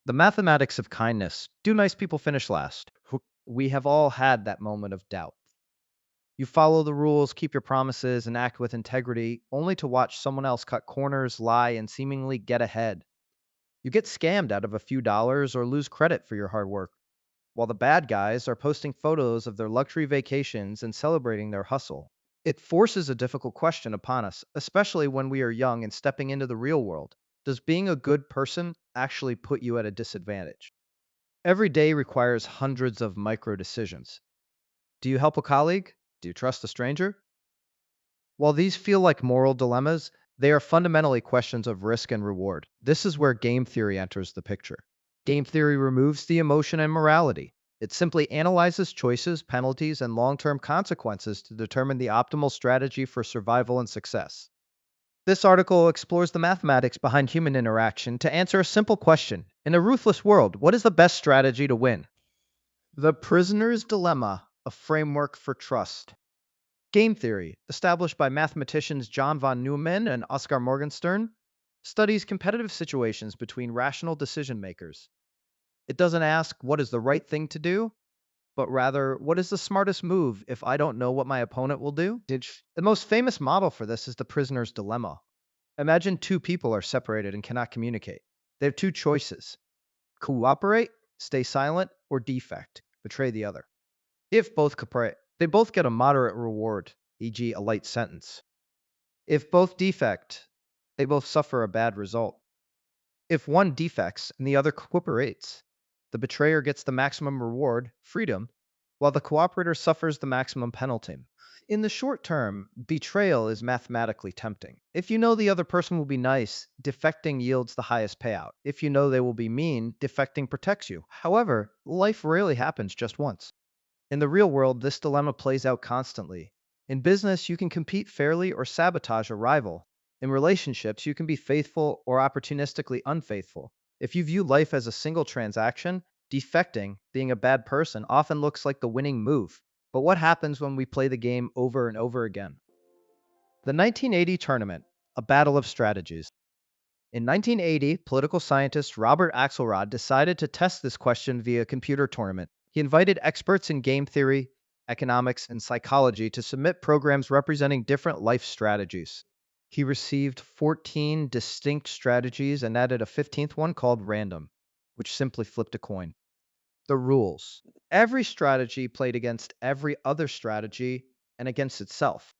The mathematics of kindness. Do nice people finish last? We have all had that moment of doubt. You follow the rules, keep your promises, and act with integrity, only to watch someone else cut corners, lie, and seemingly get ahead. You get scammed out of a few dollars or lose credit for your hard work, while the bad guys are posting photos of their luxury vacations and celebrating their hustle. It forces a difficult question upon us, especially when we are young and stepping into the real world. Does being a good person actually put you at a disadvantage? Every day requires hundreds of micro decisions. Do you help a colleague? Do you trust a stranger? While these feel like moral dilemmas, they are fundamentally questions of risk and reward. This is where game theory enters the picture. Game theory removes the emotion and morality. It simply analyzes choices, penalties, and long term consequences to determine the optimal strategy for survival and success. This article explores the mathematics behind human interaction to answer a simple question. In a ruthless world, what is the best strategy to win? The Prisoner's Dilemma, a framework for trust. Game theory, established by mathematicians John von Neumann and Oscar Morgenstern, studies competitive situations between rational decision makers. It doesn't ask what is the right thing to do, but rather what is the smartest move if I don't know what my opponent will do? The most famous model for this is the prisoner's dilemma. Imagine two people are separated and cannot communicate. They have two choices: cooperate, stay silent, or defect, betray the other. If both cooperate, they both get a moderate reward, e.g., a light sentence. If both defect, they both suffer a bad result. If one defects and the other cooperates, the betrayer gets the maximum reward, freedom, while the cooperator suffers the maximum penalty. In the short term, betrayal is mathematically tempting. If you know the other person will be nice, defecting yields the highest payout. If you know they will be mean, defecting protects you. However, life rarely happens just once. In the real world, this dilemma plays out constantly. In business, you can compete fairly or sabotage a rival. In relationships, you can be faithful or opportunistically unfaithful. If you view life as a single transaction, defecting, being a bad person, often looks like the winning move. But what happens when we play the game over and over again? The 1980 tournament, a battle of strategies. In 1980, political scientist Robert Axelrod decided to test this question via computer tournament. He invited experts in game theory, economics, and psychology to submit programs representing different life strategies. He received 14 distinct strategies and added a 15th one called random, which simply flipped a coin. The rules. Every strategy played against every other strategy and against itself.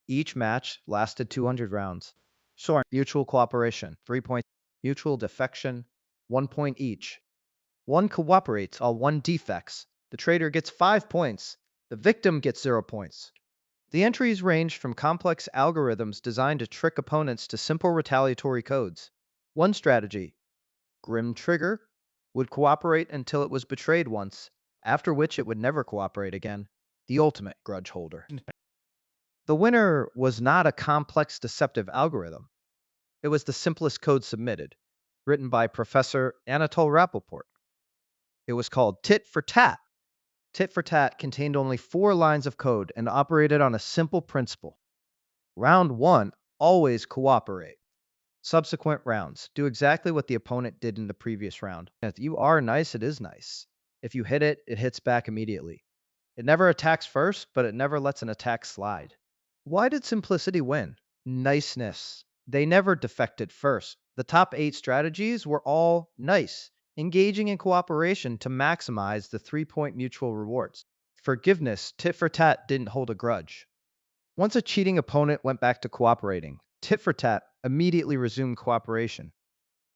Each match lasted 200 rounds. Sure. Mutual cooperation, 3 points. Mutual defection, 1 point each. One cooperates, while one defects. The traitor gets 5 points. The victim gets 0 points. The entries ranged from complex algorithms designed to trick opponents to simple retaliatory codes. One strategy, Grim Trigger, would cooperate until it was betrayed once, after which it would never cooperate again. The ultimate grudge holder. The winner was not a complex deceptive algorithm. It was the simplest code submitted, written by Professor Anatole Rappaport. It was called Tit for Tat. Tit for Tat contained only 4 lines of code and operated on a simple principle. Round 1, always cooperate. Subsequent rounds, do exactly what the opponent did in the previous round. If you are nice, it is nice. If you hit it, it hits back immediately. It never attacks first, but it never lets an attack slide. Why did simplicity win? Niceness. They never defected first. The top 8 strategies were all nice, engaging in cooperation to maximize the 3-point mutual rewards. Forgiveness, tit for tat didn't hold a grudge. Once a cheating opponent went back to cooperating, tit for tat immediately resumed cooperation.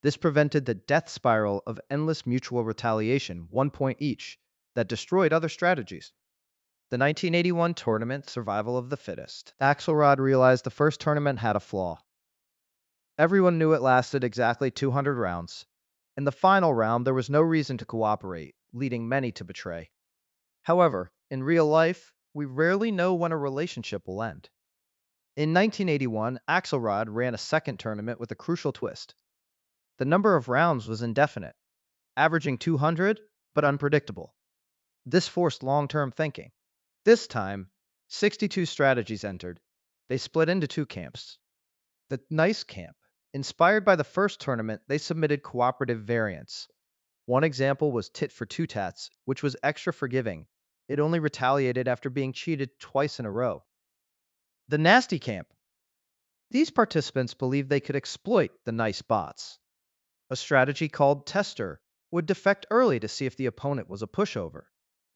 This prevented the death spiral of endless mutual retaliation, 1 point each, that destroyed other strategies. The 1981 tournament, Survival of the Fittest. Axelrod realized the first tournament had a flaw. Everyone knew it lasted exactly 200 rounds. In the final round, there was no reason to cooperate, leading many to betray. However, in real life, we rarely know when a relationship will end. In 1981, Axelrod ran a second tournament with a crucial twist. The number of rounds was indefinite, averaging 200, but unpredictable. This forced long-term thinking. This time, 62 strategies entered. They split into 2 camps. The nice camp. Inspired by the first tournament, they submitted cooperative variants. One example was tit for two tats, which was extra forgiving. It only retaliated after being cheated twice in a row. The nasty camp. These participants believed they could exploit the nice bots. A strategy called tester would defect early to see if the opponent was a pushover.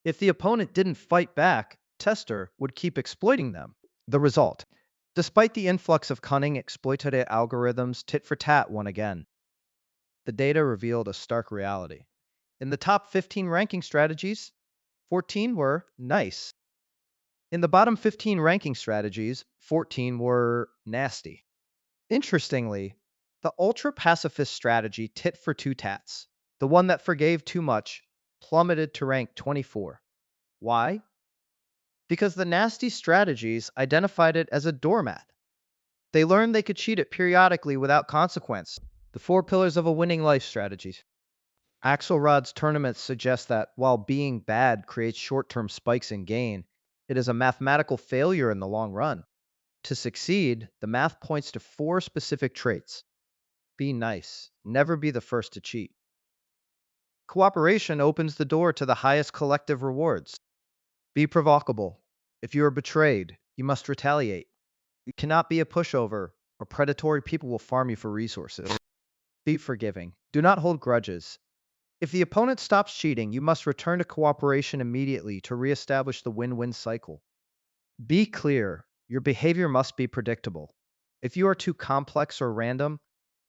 If the opponent didn't fight back, tester would keep exploiting them. The result. Despite the influx of cunning, exploitative algorithms, tit for tat won again. The data revealed a stark reality. In the top 15 ranking strategies, 14 were nice. In the bottom 15 ranking strategies, 14 were nasty. Interestingly, the ultra pacifist strategy tit for two tats, the one that forgave too much, plummeted to rank 24. Why? Because the nasty strategies identified it as a doormat. They learned they could cheat it periodically without consequence. The four pillars of a winning life strategy. Axelrod's tournaments suggest that while being bad creates short-term spikes in gain, it is a mathematical failure in the long run. To succeed, the math points to four specific traits. Be nice. Never be the first to cheat. Cooperation opens the door to the highest collective rewards. Be provocable. If you are betrayed, you must retaliate. You cannot be a pushover, or predatory people will farm you for resources. Be forgiving. Do not hold grudges. If the opponent stops cheating, you must return to cooperation immediately to reestablish the win-win cycle. Be clear. Your behavior must be predictable. If you are too complex or random,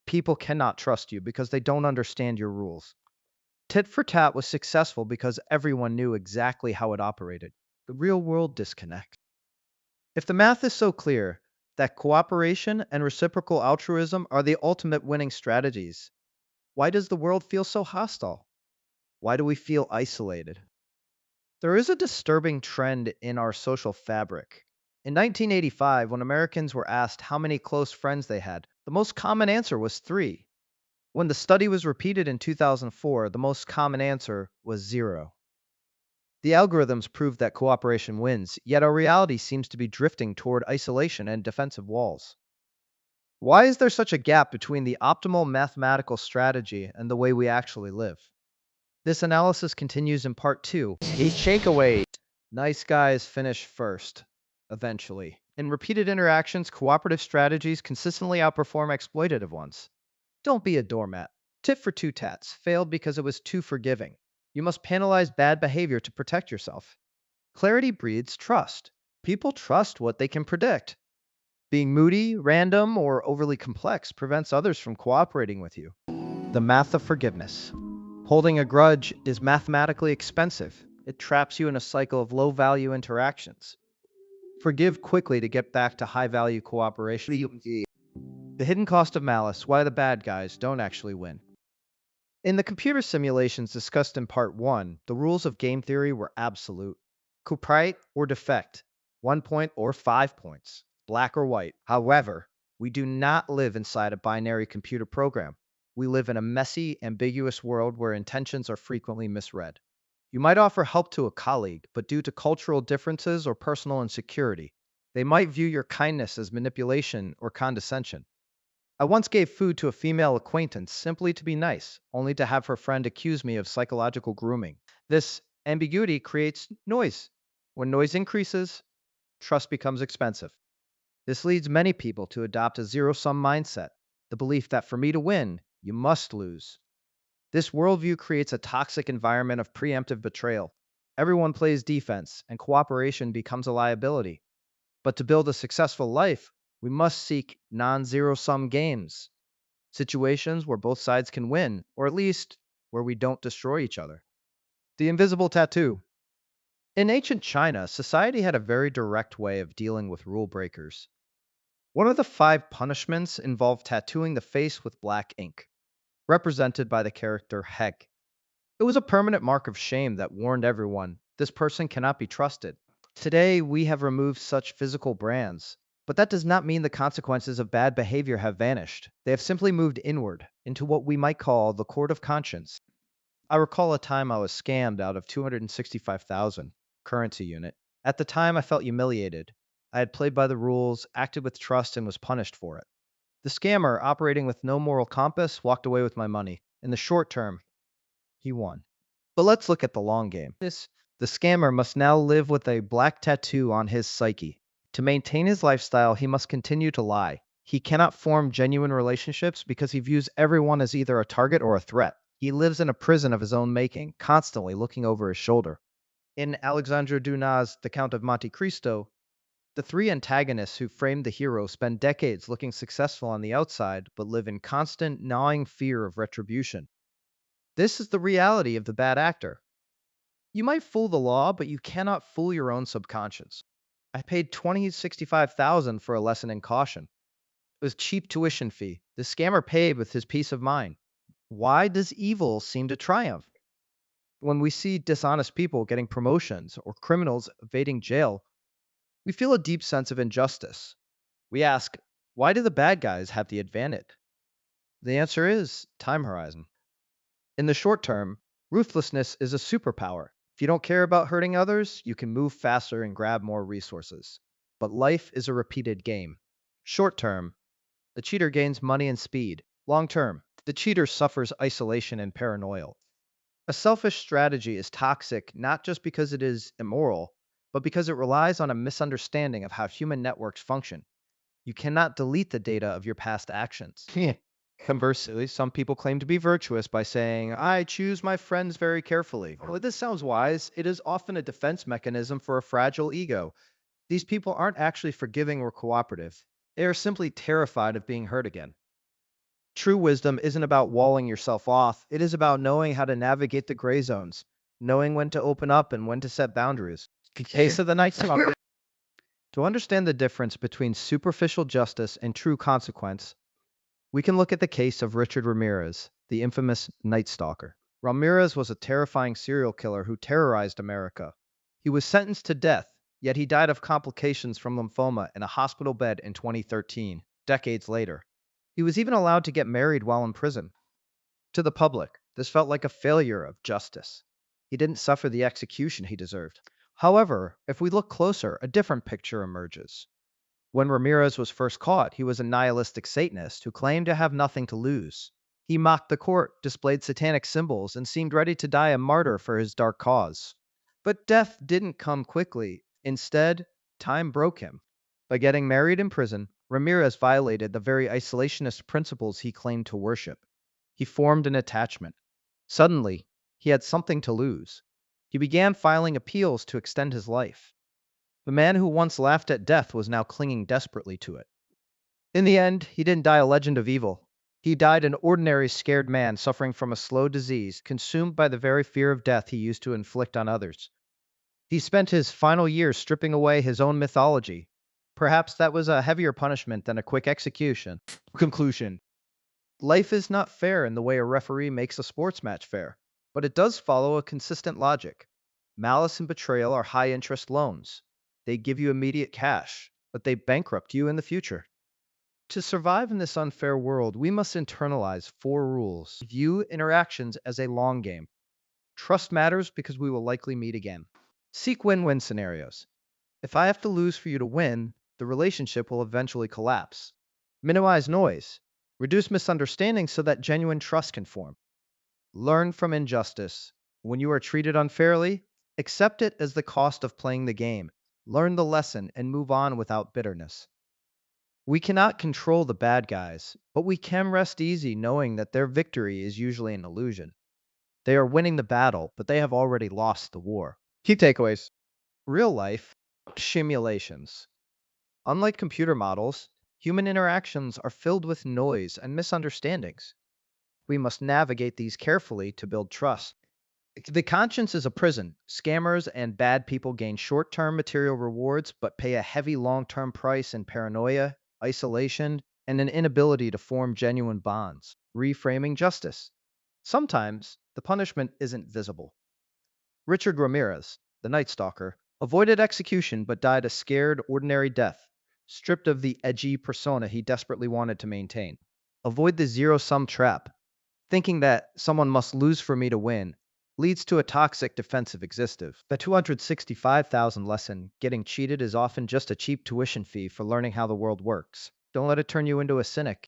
people cannot trust you because they don't understand your rules. Tit for tat was successful because everyone knew exactly how it operated. The real world disconnect. If the math is so clear that cooperation and reciprocal altruism are the ultimate winning strategies, why does the world feel so hostile? Why do we feel isolated? There is a disturbing trend in our social fabric. In 1985, when Americans were asked how many close friends they had, the most common answer was three. When the study was repeated in 2004, the most common answer was zero. The algorithms proved that cooperation wins, yet our reality seems to be drifting toward isolation and defensive walls. Why is there such a gap between the optimal mathematical strategy and the way we actually live? This analysis continues in part 2. Key takeaway. Nice guys finish first, eventually. In repeated interactions, cooperative strategies consistently outperform exploitative ones. Don't be a doormat. Tit for two tats failed because it was too forgiving. You must penalize bad behavior to protect yourself. Clarity breeds trust. People trust what they can predict. Being moody, random, or overly complex prevents others from cooperating with you. The math of forgiveness. Holding a grudge is mathematically expensive. It traps you in a cycle of low-value interactions. Forgive quickly to get back to high-value cooperation. The hidden cost of malice, why the bad guys don't actually win. In the computer simulations discussed in Part 1, the rules of game theory were absolute. Cooperate or defect, 1 point or 5 points, black or white. However, we do not live inside a binary computer program. We live in a messy, ambiguous world where intentions are frequently misread. You might offer help to a colleague, but due to cultural differences or personal insecurity, they might view your kindness as manipulation or condescension. I once gave food to a female acquaintance simply to be nice, only to have her friend accuse me of psychological grooming. This ambiguity creates noise. When noise increases, trust becomes expensive. This leads many people to adopt a zero-sum mindset, the belief that for me to win, you must lose. This worldview creates a toxic environment of preemptive betrayal. Everyone plays defense, and cooperation becomes a liability. But to build a successful life, we must seek non-zero-sum games, situations where both sides can win, or at least where we don't destroy each other. The invisible tattoo. In ancient China, society had a very direct way of dealing with rule breakers. One of the 5 punishments involved tattooing the face with black ink, represented by the character Heg. It was a permanent mark of shame that warned everyone, this person cannot be trusted. Today, we have removed such physical brands, but that does not mean the consequences of bad behavior have vanished. They have simply moved inward, into what we might call the court of conscience. I recall a time I was scammed out of 265,000 currency unit. At the time, I felt humiliated. I had played by the rules, acted with trust, and was punished for it. The scammer, operating with no moral compass, walked away with my money. In the short term, he won. But let's look at the long game. The scammer must now live with a black tattoo on his psyche. To maintain his lifestyle, he must continue to lie. He cannot form genuine relationships because he views everyone as either a target or a threat. He lives in a prison of his own making, constantly looking over his shoulder. In Alexandre Dunas' The Count of Monte Cristo, the three antagonists who framed the hero spend decades looking successful on the outside, but live in constant, gnawing fear of retribution. This is the reality of the bad actor. You might fool the law, but you cannot fool your own subconscious. I paid 65,000 for a lesson in caution. It was cheap tuition fee. The scammer paid with his peace of mind. Why does evil seem to triumph? When we see dishonest people getting promotions or criminals evading jail, we feel a deep sense of injustice. We ask, why do the bad guys have the advantage? The answer is time horizon. In the short term, ruthlessness is a superpower. If you don't care about hurting others, you can move faster and grab more resources. But life is a repeated game. Short term, the cheater gains money and speed. Long term, the cheater suffers isolation and paranoia. A selfish strategy is toxic not just because it is immoral, but because it relies on a misunderstanding of how human networks function. You cannot delete the data of your past actions. Conversely, some people claim to be virtuous by saying, I choose my friends very carefully. Well, this sounds wise. It is often a defense mechanism for a fragile ego. These people aren't actually forgiving or cooperative. They are simply terrified of being hurt again. True wisdom isn't about walling yourself off. It is about knowing how to navigate the gray zones, knowing when to open up and when to set boundaries. Case of the Night Stalker. To understand the difference between superficial justice and true consequence, we can look at the case of Richard Ramirez, the infamous Night Stalker. Ramirez was a terrifying serial killer who terrorized America. He was sentenced to death, yet he died of complications from lymphoma in a hospital bed in 2013, decades later. He was even allowed to get married while in prison. To the public, this felt like a failure of justice. He didn't suffer the execution he deserved. However, if we look closer, a different picture emerges. When Ramirez was first caught, he was a nihilistic Satanist who claimed to have nothing to lose. He mocked the court, displayed satanic symbols, and seemed ready to die a martyr for his dark cause. But death didn't come quickly. Instead, time broke him. By getting married in prison, Ramirez violated the very isolationist principles he claimed to worship. He formed an attachment. Suddenly, he had something to lose. He began filing appeals to extend his life. The man who once laughed at death was now clinging desperately to it. In the end, he didn't die a legend of evil. He died an ordinary scared man suffering from a slow disease, consumed by the very fear of death he used to inflict on others. He spent his final years stripping away his own mythology. Perhaps that was a heavier punishment than a quick execution. Conclusion. Life is not fair in the way a referee makes a sports match fair, but it does follow a consistent logic. Malice and betrayal are high-interest loans. They give you immediate cash, but they bankrupt you in the future. To survive in this unfair world, we must internalize 4 rules. View interactions as a long game. Trust matters because we will likely meet again. Seek win-win scenarios. If I have to lose for you to win, the relationship will eventually collapse. Minimize noise. Reduce misunderstandings so that genuine trust can form. Learn from injustice. When you are treated unfairly, accept it as the cost of playing the game. Learn the lesson and move on without bitterness. We cannot control the bad guys, but we can rest easy knowing that their victory is usually an illusion. They are winning the battle, but they have already lost the war. Key takeaways. Real life simulations. Unlike computer models, human interactions are filled with noise and misunderstandings. We must navigate these carefully to build trust. The conscience is a prison. Scammers and bad people gain short-term material rewards, but pay a heavy long-term price in paranoia, isolation, and an inability to form genuine bonds. Reframing justice. Sometimes the punishment isn't visible. Richard Ramirez, the Night Stalker, avoided execution but died a scared, ordinary death, stripped of the edgy persona he desperately wanted to maintain. Avoid the zero-sum trap. Thinking that someone must lose for me to win leads to a toxic defensive existence. The 265,000 lesson, getting cheated is often just a cheap tuition fee for learning how the world works. Don't let it turn you into a cynic.